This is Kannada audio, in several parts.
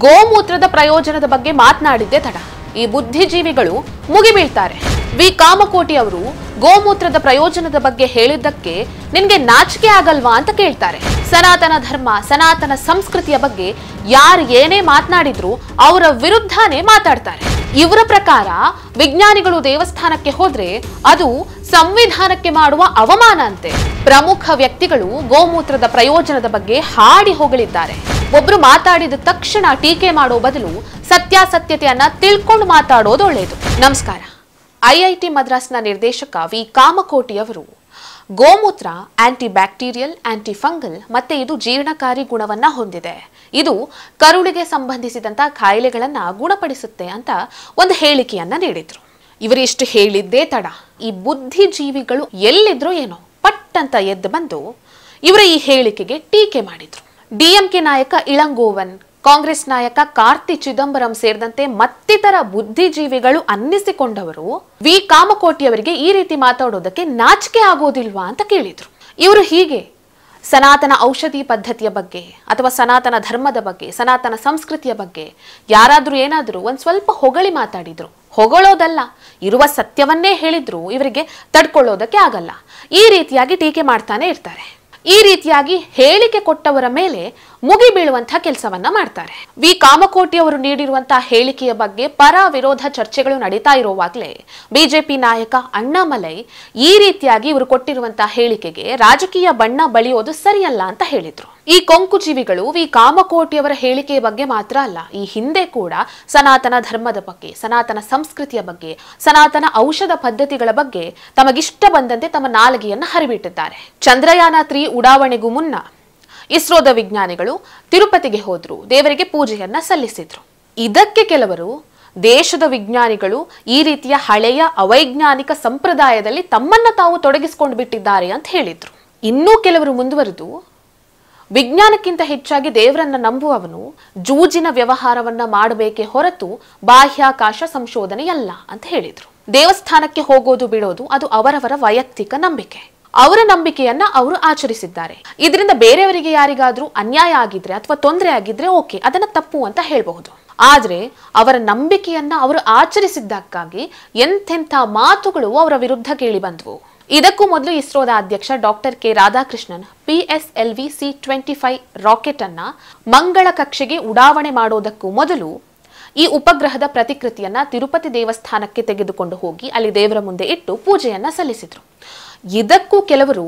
ಗೋಮೂತ್ರದ ಪ್ರಯೋಜನದ ಬಗ್ಗೆ ಮಾತನಾಡಿದ್ದೆ ತಡ ಈ ಬುದ್ಧಿಜೀವಿಗಳು ಮುಗಿಬೀಳ್ತಾರೆ. ವಿ ಕಾಮಕೋಟಿ ಅವರು ಗೋಮೂತ್ರದ ಪ್ರಯೋಜನದ ಬಗ್ಗೆ ಹೇಳಿದ್ದಕ್ಕೆ ನಿನ್ಗೆ ನಾಚಿಕೆ ಆಗಲ್ವಾ ಅಂತ ಕೇಳ್ತಾರೆ. ಸನಾತನ ಧರ್ಮ, ಸನಾತನ ಸಂಸ್ಕೃತಿಯ ಬಗ್ಗೆ ಯಾರು ಏನೇ ಮಾತನಾಡಿದ್ರು ಅವರ ವಿರುದ್ಧನೇ ಮಾತಾಡ್ತಾರೆ. ಇವರ ಪ್ರಕಾರ ವಿಜ್ಞಾನಿಗಳು ದೇವಸ್ಥಾನಕ್ಕೆ ಹೋದ್ರೆ ಅದು ಸಂವಿಧಾನಕ್ಕೆ ಮಾಡುವ ಅವಮಾನ ಅಂತೆ. ಪ್ರಮುಖ ವ್ಯಕ್ತಿಗಳು ಗೋಮೂತ್ರದ ಪ್ರಯೋಜನದ ಬಗ್ಗೆ ಹಾಡಿ ಹೊಗಳಿದ್ದಾರೆ. ಒಬ್ರು ಮಾತಾಡಿದ ತಕ್ಷಣ ಟೀಕೆ ಮಾಡೋ ಬದಲು ಸತ್ಯಾಸತ್ಯತೆಯನ್ನ ತಿಳ್ಕೊಂಡು ಮಾತಾಡೋದು ಒಳ್ಳೆಯದು. ನಮಸ್ಕಾರ. ಐಐಟಿ ಮದ್ರಾಸ್ನ ನಿರ್ದೇಶಕ ವಿ ಕಾಮಕೋಟಿ ಅವರು ಗೋಮೂತ್ರ ಆಂಟಿ ಬ್ಯಾಕ್ಟೀರಿಯಲ್, ಆಂಟಿ ಫಂಗಲ್ ಮತ್ತೆ ಇದು ಜೀರ್ಣಕಾರಿ ಗುಣವನ್ನ ಹೊಂದಿದೆ. ಇದು ಕರುಳಿಗೆ ಸಂಬಂಧಿಸಿದಂತ ಕಾಯಿಲೆಗಳನ್ನ ಗುಣಪಡಿಸುತ್ತೆ ಅಂತ ಒಂದು ಹೇಳಿಕೆಯನ್ನ ನೀಡಿದ್ರು. ಇವರಿಷ್ಟು ಹೇಳಿದ್ದೇ ತಡ ಈ ಬುದ್ಧಿಜೀವಿಗಳು ಎಲ್ಲಿದ್ರು ಏನೋ ಪಟ್ ಅಂತ ಎದ್ದು ಬಂದು ಇವರ ಈ ಹೇಳಿಕೆಗೆ ಟೀಕೆ ಮಾಡಿದ್ರು. ಡಿಎಂಕೆ ನಾಯಕ ಇಳಂಗೋವನ್, ಕಾಂಗ್ರೆಸ್ ನಾಯಕ ಕಾರ್ತಿ ಚಿದಂಬರಂ ಸೇರಿದಂತೆ ಮತ್ತಿತರ ಬುದ್ಧಿಜೀವಿಗಳು ಅನ್ನಿಸಿಕೊಂಡವರು ವಿ ಕಾಮಕೋಟಿ ಅವರಿಗೆ ಈ ರೀತಿ ಮಾತಾಡೋದಕ್ಕೆ ನಾಚಿಕೆ ಆಗೋದಿಲ್ವಾ ಅಂತ ಕೇಳಿದ್ರು. ಇವರು ಹೀಗೆ ಸನಾತನ ಔಷಧಿ ಪದ್ಧತಿಯ ಬಗ್ಗೆ ಅಥವಾ ಸನಾತನ ಧರ್ಮದ ಬಗ್ಗೆ, ಸನಾತನ ಸಂಸ್ಕೃತಿಯ ಬಗ್ಗೆ ಯಾರಾದ್ರೂ ಏನಾದ್ರೂ ಒಂದ್ ಸ್ವಲ್ಪ ಹೊಗಳಿ ಮಾತಾಡಿದ್ರು, ಹೊಗಳೋದಲ್ಲ ಇರುವ ಸತ್ಯವನ್ನೇ ಹೇಳಿದ್ರು ಇವರಿಗೆ ತಡ್ಕೊಳ್ಳೋದಕ್ಕೆ ಆಗಲ್ಲ. ಈ ರೀತಿಯಾಗಿ ಟೀಕೆ ಮಾಡ್ತಾನೆ ಇರ್ತಾರೆ. ಈ ರೀತಿಯಾಗಿ ಹೇಳಿಕೆ ಕೊಟ್ಟವರ ಮೇಲೆ ಮುಗಿ ಬೀಳುವಂತಹ ಕೆಲಸವನ್ನ ಮಾಡ್ತಾರೆ. ವಿ ಕಾಮಕೋಟಿ ಅವರು ನೀಡಿರುವಂತಹ ಹೇಳಿಕೆಯ ಬಗ್ಗೆ ಪರ ವಿರೋಧ ಚರ್ಚೆಗಳು ನಡೀತಾ ಇರುವಾಗಲೇ ಬಿಜೆಪಿ ನಾಯಕ ಅಣ್ಣಾಮಲೈ ಈ ರೀತಿಯಾಗಿ ಇವರು ಕೊಟ್ಟಿರುವಂತಹ ಹೇಳಿಕೆಗೆ ರಾಜಕೀಯ ಬಣ್ಣ ಬಳಿಯೋದು ಸರಿಯಲ್ಲ ಅಂತ ಹೇಳಿದ್ರು. ಈ ಕೊಂಕುಜೀವಿಗಳು ವಿ ಕಾಮಕೋಟಿ ಅವರ ಹೇಳಿಕೆಯ ಬಗ್ಗೆ ಮಾತ್ರ ಅಲ್ಲ, ಈ ಹಿಂದೆ ಕೂಡ ಸನಾತನ ಧರ್ಮದ ಬಗ್ಗೆ, ಸನಾತನ ಸಂಸ್ಕೃತಿಯ ಬಗ್ಗೆ, ಸನಾತನ ಔಷಧ ಪದ್ಧತಿಗಳ ಬಗ್ಗೆ ತಮಗಿಷ್ಟ ಬಂದಂತೆ ತಮ್ಮ ನಾಲಿಗೆಯನ್ನ ಹರಿಬಿಟ್ಟಿದ್ದಾರೆ. ಚಂದ್ರಯಾನ 3 ಉಡಾವಣೆಗೂ ಮುನ್ನ ಇಸ್ರೋದ ವಿಜ್ಞಾನಿಗಳು ತಿರುಪತಿಗೆ ಹೋದ್ರು, ದೇವರಿಗೆ ಪೂಜೆಯನ್ನ ಸಲ್ಲಿಸಿದ್ರು. ಇದಕ್ಕೆ ಕೆಲವರು ದೇಶದ ವಿಜ್ಞಾನಿಗಳು ಈ ರೀತಿಯ ಹಳೆಯ ಅವೈಜ್ಞಾನಿಕ ಸಂಪ್ರದಾಯದಲ್ಲಿ ತಮ್ಮನ್ನ ತಾವು ತೊಡಗಿಸಿಕೊಂಡು ಬಿಟ್ಟಿದ್ದಾರೆ ಅಂತ ಹೇಳಿದ್ರು. ಇನ್ನೂ ಕೆಲವರು ಮುಂದುವರೆದು ವಿಜ್ಞಾನಕ್ಕಿಂತ ಹೆಚ್ಚಾಗಿ ದೇವರನ್ನ ನಂಬುವವನು ಜೂಜಿನ ವ್ಯವಹಾರವನ್ನ ಮಾಡಬೇಕೇ ಹೊರತು ಬಾಹ್ಯಾಕಾಶ ಸಂಶೋಧನೆಯಲ್ಲ ಅಂತ ಹೇಳಿದ್ರು. ದೇವಸ್ಥಾನಕ್ಕೆ ಹೋಗೋದು ಬಿಡೋದು ಅದು ಅವರವರ ವೈಯಕ್ತಿಕ ನಂಬಿಕೆ. ಅವರ ನಂಬಿಕೆಯನ್ನ ಅವರು ಆಚರಿಸಿದ್ದಾರೆ. ಇದರಿಂದ ಬೇರೆಯವರಿಗೆ ಯಾರಿಗಾದ್ರೂ ಅನ್ಯಾಯ ಆಗಿದ್ರೆ ಅಥವಾ ತೊಂದರೆ ಆಗಿದ್ರೆ ಓಕೆ, ಅದನ್ನ ತಪ್ಪು ಅಂತ ಹೇಳಬಹುದು. ಆದ್ರೆ ಅವರ ನಂಬಿಕೆಯನ್ನ ಅವರು ಆಚರಿಸಿದ್ದಕ್ಕಾಗಿ ಎಂತೆಂಥ ಮಾತುಗಳು ಅವರ ವಿರುದ್ಧ ಕೇಳಿ ಬಂದವು. ಇದಕ್ಕೂ ಮೊದಲು ಇಸ್ರೋದ ಅಧ್ಯಕ್ಷ doctor K Radhakrishnan PSLV C-25 rocket ಅನ್ನ ಮಂಗಳ ಕಕ್ಷೆಗೆ ಉಡಾವಣೆ ಮಾಡೋದಕ್ಕೂ ಮೊದಲು ಈ ಉಪಗ್ರಹದ ಪ್ರತಿಕೃತಿಯನ್ನ ತಿರುಪತಿ ದೇವಸ್ಥಾನಕ್ಕೆ ತೆಗೆದುಕೊಂಡು ಹೋಗಿ ಅಲ್ಲಿ ದೇವರ ಮುಂದೆ ಇಟ್ಟು ಪೂಜೆಯನ್ನ ಸಲ್ಲಿಸಿದ್ರು. ಇದಕ್ಕೂ ಕೆಲವರು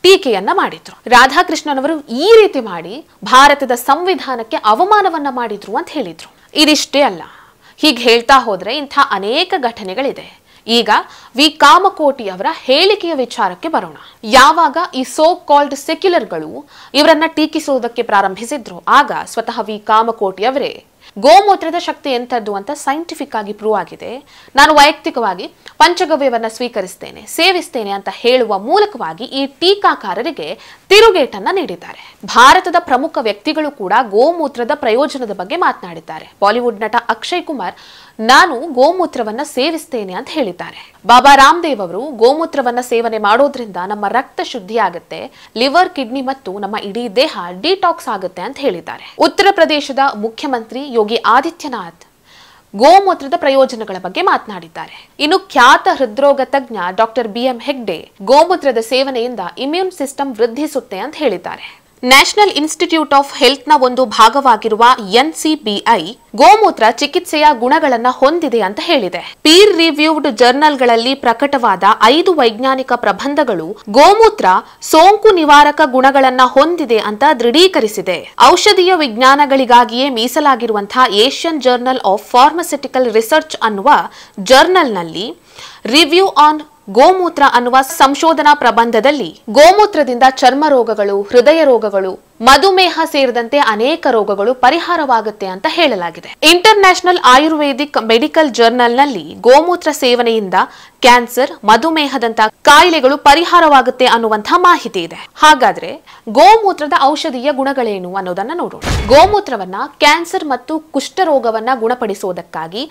ಟೀಕೆಯನ್ನ ಮಾಡಿದ್ರು. ರಾಧಾಕೃಷ್ಣನ್ ಅವರು ಈ ರೀತಿ ಮಾಡಿ ಭಾರತದ ಸಂವಿಧಾನಕ್ಕೆ ಅವಮಾನವನ್ನ ಮಾಡಿದ್ರು ಅಂತ ಹೇಳಿದ್ರು. ಇದಿಷ್ಟೇ ಅಲ್ಲ, ಹೀಗೆ ಹೇಳ್ತಾ ಹೋದ್ರೆ ಇಂಥ ಅನೇಕ ಘಟನೆಗಳಿದೆ. ಈಗ ವಿ ಕಾಮಕೋಟಿ ಅವರ ಹೇಳಿಕೆಯ ವಿಚಾರಕ್ಕೆ ಬರೋಣ. ಯಾವಾಗ ಈ ಸೋ ಕಾಲ್ಡ್ ಸೆಕ್ಯುಲರ್ಗಳು ಇವರನ್ನ ಟೀಕಿಸುವುದಕ್ಕೆ ಪ್ರಾರಂಭಿಸಿದ್ರು ಆಗ ಸ್ವತಃ ವಿ ಕಾಮಕೋಟಿ ಅವರೇ ಗೋಮೂತ್ರದ ಶಕ್ತಿ ಎಂಥದ್ದು ಅಂತ ಸೈಂಟಿಫಿಕ್ ಆಗಿ ಪ್ರೂವ್ ಆಗಿದೆ, ನಾನು ವೈಯಕ್ತಿಕವಾಗಿ ಪಂಚಗವ್ಯವನ್ನ ಸ್ವೀಕರಿಸ್ತೇನೆ, ಸೇವಿಸ್ತೇನೆ ಅಂತ ಹೇಳುವ ಮೂಲಕವಾಗಿ ಈ ಟೀಕಾಕಾರರಿಗೆ ತಿರುಗೇಟನ್ನ ನೀಡಿದ್ದಾರೆ. ಭಾರತದ ಪ್ರಮುಖ ವ್ಯಕ್ತಿಗಳು ಕೂಡ ಗೋಮೂತ್ರದ ಪ್ರಯೋಜನದ ಬಗ್ಗೆ ಮಾತನಾಡಿದ್ದಾರೆ. ಬಾಲಿವುಡ್ ನಟ ಅಕ್ಷಯ್ ಕುಮಾರ್ ನಾನು ಗೋಮೂತ್ರವನ್ನ ಸೇವಿಸ್ತೇನೆ ಅಂತ ಹೇಳಿದ್ದಾರೆ. ಬಾಬಾ ರಾಮದೇವ್ ಅವರು ಗೋಮೂತ್ರವನ್ನ ಸೇವನೆ ಮಾಡೋದ್ರಿಂದ ನಮ್ಮ ರಕ್ತ ಶುದ್ಧಿ ಆಗುತ್ತೆ, ಲಿವರ್, ಕಿಡ್ನಿ ಮತ್ತು ನಮ್ಮ ಇಡೀ ದೇಹ ಡಿಟಾಕ್ಸ್ ಆಗುತ್ತೆ ಅಂತ ಹೇಳಿದ್ದಾರೆ. ಉತ್ತರ ಪ್ರದೇಶದ ಮುಖ್ಯಮಂತ್ರಿ ಯೋಗಿ ಆದಿತ್ಯನಾಥ್ ಗೋಮೂತ್ರದ ಪ್ರಯೋಜನಗಳ ಬಗ್ಗೆ ಮಾತನಾಡಿದ್ದಾರೆ. ಇನ್ನು ಖ್ಯಾತ ಹೃದ್ರೋಗ ತಜ್ಞ ಡಾಕ್ಟರ್ BM ಹೆಗ್ಡೆ ಗೋಮೂತ್ರದ ಸೇವನೆಯಿಂದ ಇಮ್ಯೂನ್ ಸಿಸ್ಟಮ್ ವೃದ್ಧಿಸುತ್ತೆ ಅಂತ ಹೇಳಿದ್ದಾರೆ. ನ್ಯಾಷನಲ್ ಇನ್ಸ್ಟಿಟ್ಯೂಟ್ ಆಫ್ ಹೆಲ್ತ್ ನ ಒಂದು ಭಾಗವಾಗಿರುವ NCBI ಗೋಮೂತ್ರ ಚಿಕಿತ್ಸೆಯ ಗುಣಗಳನ್ನ ಹೊಂದಿದೆ ಅಂತ ಹೇಳಿದೆ. ಪೀರ್ ರಿವ್ಯೂಡ್ ಜರ್ನಲ್ಗಳಲ್ಲಿ ಪ್ರಕಟವಾದ 5 ವೈಜ್ಞಾನಿಕ ಪ್ರಬಂಧಗಳು ಗೋಮೂತ್ರ ಸೋಂಕು ನಿವಾರಕ ಗುಣಗಳನ್ನ ಹೊಂದಿದೆ ಅಂತ ದೃಢೀಕರಿಸಿದೆ. ಔಷಧೀಯ ವಿಜ್ಞಾನಗಳಿಗಾಗಿಯೇ ಮೀಸಲಾಗಿರುವಂತಹ Asian journal of pharmaceutical research ಅನ್ನುವ ಜರ್ನಲ್ನಲ್ಲಿ ರಿವ್ಯೂ ಆನ್ ಗೋಮೂತ್ರ ಅನ್ನುವ ಸಂಶೋಧನಾ ಪ್ರಬಂಧದಲ್ಲಿ ಗೋಮೂತ್ರದಿಂದ ಚರ್ಮ ರೋಗಗಳು, ಹೃದಯ ರೋಗಗಳು, ಮಧುಮೇಹ ಸೇರಿದಂತೆ ಅನೇಕ ರೋಗಗಳು ಪರಿಹಾರವಾಗುತ್ತೆ ಅಂತ ಹೇಳಲಾಗಿದೆ. ಇಂಟರ್ನ್ಯಾಷನಲ್ ಆಯುರ್ವೇದಿಕ್ ಮೆಡಿಕಲ್ ಜರ್ನಲ್ನಲ್ಲಿ ಗೋಮೂತ್ರ ಸೇವನೆಯಿಂದ ಕ್ಯಾನ್ಸರ್, ಮಧುಮೇಹದಂತ ಕಾಯಿಲೆಗಳು ಪರಿಹಾರವಾಗುತ್ತೆ ಅನ್ನುವಂತಹ ಮಾಹಿತಿ ಇದೆ. ಹಾಗಾದ್ರೆ ಗೋಮೂತ್ರದ ಔಷಧೀಯ ಗುಣಗಳೇನು ಅನ್ನೋದನ್ನ ನೋಡೋಣ. ಗೋಮೂತ್ರವನ್ನ ಕ್ಯಾನ್ಸರ್ ಮತ್ತು ಕುಷ್ಠರೋಗವನ್ನ ಗುಣಪಡಿಸುವುದಕ್ಕಾಗಿ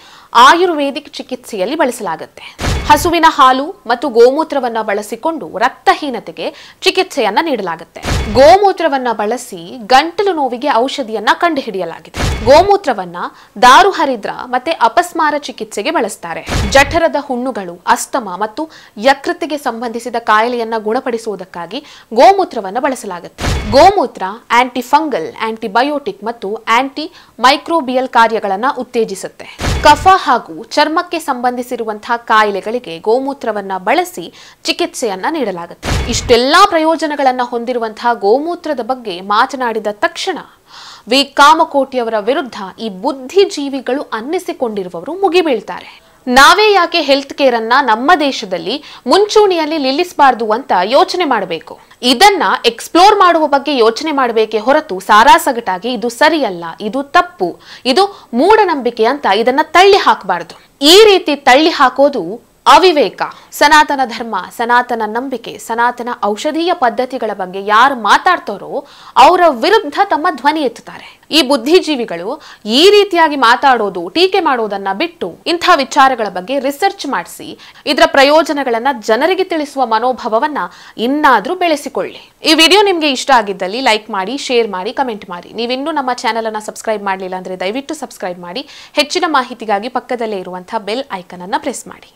ಆಯುರ್ವೇದಿಕ್ ಚಿಕಿತ್ಸೆಯಲ್ಲಿ ಬಳಸಲಾಗುತ್ತೆ. ಹಸುವಿನ ಹಾಲು ಮತ್ತು ಗೋಮೂತ್ರವನ್ನ ಬಳಸಿಕೊಂಡು ರಕ್ತಹೀನತೆಗೆ ಚಿಕಿತ್ಸೆಯನ್ನ ನೀಡಲಾಗುತ್ತೆ. ಗೋಮೂತ್ರವನ್ನ ಬಳಸಿ ಗಂಟಲು ನೋವಿಗೆ ಔಷಧಿಯನ್ನ ಕಂಡುಹಿಡಿಯಲಾಗಿದೆ. ಗೋಮೂತ್ರವನ್ನ ದಾರುಹರಿದ್ರ ಮತ್ತೆ ಅಪಸ್ಮಾರ ಚಿಕಿತ್ಸೆಗೆ ಬಳಸ್ತಾರೆ. ಜಠರದ ಹುಣ್ಣುಗಳು, ಅಸ್ತಮ ಮತ್ತು ಯಕೃತ್ತಿಗೆ ಸಂಬಂಧಿಸಿದ ಕಾಯಿಲೆಯನ್ನ ಗುಣಪಡಿಸುವುದಕ್ಕಾಗಿ ಗೋಮೂತ್ರವನ್ನ ಬಳಸಲಾಗುತ್ತೆ. ಗೋಮೂತ್ರ ಆಂಟಿಫಂಗಲ್, ಆಂಟಿಬಯೋಟಿಕ್ ಮತ್ತು ಆಂಟಿ ಮೈಕ್ರೋಬಿಯಲ್ ಕಾರ್ಯಗಳನ್ನ ಉತ್ತೇಜಿಸುತ್ತೆ. ಕಫ ಹಾಗೂ ಚರ್ಮಕ್ಕೆ ಸಂಬಂಧಿಸಿರುವಂತಹ ಕಾಯಿಲೆಗಳಿಗೆ ಗೋಮೂತ್ರವನ್ನ ಬಳಸಿ ಚಿಕಿತ್ಸೆಯನ್ನ ನೀಡಲಾಗುತ್ತೆ. ಇಷ್ಟೆಲ್ಲಾ ಪ್ರಯೋಜನಗಳನ್ನ ಹೊಂದಿರುವಂತಹ ಗೋಮೂತ್ರದ ಬಗ್ಗೆ ಮಾತನಾಡಿದ ತಕ್ಷಣ ವಿ ಕಾಮಕೋಟಿಯವರ ವಿರುದ್ಧ ಈ ಬುದ್ಧಿಜೀವಿಗಳು ಅನ್ನಿಸಿಕೊಂಡಿರುವವರು ಮುಗಿಬೀಳ್ತಾರೆ. ನಾವೇ ಯಾಕೆ ಹೆಲ್ತ್ ಕೇರ್ ಅನ್ನ ನಮ್ಮ ದೇಶದಲ್ಲಿ ಮುಂಚೂಣಿಯಲ್ಲಿ ನಿಲ್ಲಿಸಬಾರದು ಅಂತ ಯೋಚನೆ ಮಾಡಬೇಕು. ಇದನ್ನ ಎಕ್ಸ್ಪ್ಲೋರ್ ಮಾಡುವ ಬಗ್ಗೆ ಯೋಚನೆ ಮಾಡಬೇಕೆ ಹೊರತು ಸಾರಾಸಗಟಾಗಿ ಇದು ಸರಿಯಲ್ಲ, ಇದು ತಪ್ಪು, ಇದು ಮೂಢನಂಬಿಕೆ ಅಂತ ಇದನ್ನ ತಳ್ಳಿ ಹಾಕಬಾರದು. ಈ ರೀತಿ ತಳ್ಳಿ ಹಾಕೋದು ಅವಿವೇಕ. ಸನಾತನ ಧರ್ಮ, ಸನಾತನ ನಂಬಿಕೆ, ಸನಾತನ ಔಷಧೀಯ ಪದ್ಧತಿಗಳ ಬಗ್ಗೆ ಯಾರು ಮಾತಾಡ್ತಾರೋ ಅವರ ವಿರುದ್ಧ ತಮ್ಮ ಧ್ವನಿ ಎತ್ತುತ್ತಾರೆ. ಈ ಬುದ್ಧಿಜೀವಿಗಳು ಈ ರೀತಿಯಾಗಿ ಮಾತಾಡೋದು, ಟೀಕೆ ಮಾಡೋದನ್ನ ಬಿಟ್ಟು ಇಂಥ ವಿಚಾರಗಳ ಬಗ್ಗೆ ರಿಸರ್ಚ್ ಮಾಡಿಸಿ ಇದರ ಪ್ರಯೋಜನಗಳನ್ನ ಜನರಿಗೆ ತಿಳಿಸುವ ಮನೋಭಾವವನ್ನ ಇನ್ನಾದ್ರೂ ಬೆಳೆಸಿಕೊಳ್ಳಿ. ಈ ವಿಡಿಯೋ ನಿಮ್ಗೆ ಇಷ್ಟ ಆಗಿದ್ದಲ್ಲಿ ಲೈಕ್ ಮಾಡಿ, ಶೇರ್ ಮಾಡಿ, ಕಮೆಂಟ್ ಮಾಡಿ. ನೀವಿನ್ನೂ ನಮ್ಮ ಚಾನೆಲ್ ಅನ್ನ ಸಬ್ಸ್ಕ್ರೈಬ್ ಮಾಡಲಿಲ್ಲ ಅಂದ್ರೆ ದಯವಿಟ್ಟು ಸಬ್ಸ್ಕ್ರೈಬ್ ಮಾಡಿ. ಹೆಚ್ಚಿನ ಮಾಹಿತಿಗಾಗಿ ಪಕ್ಕದಲ್ಲೇ ಇರುವಂತಹ ಬೆಲ್ ಐಕನ್ ಅನ್ನ ಪ್ರೆಸ್ ಮಾಡಿ.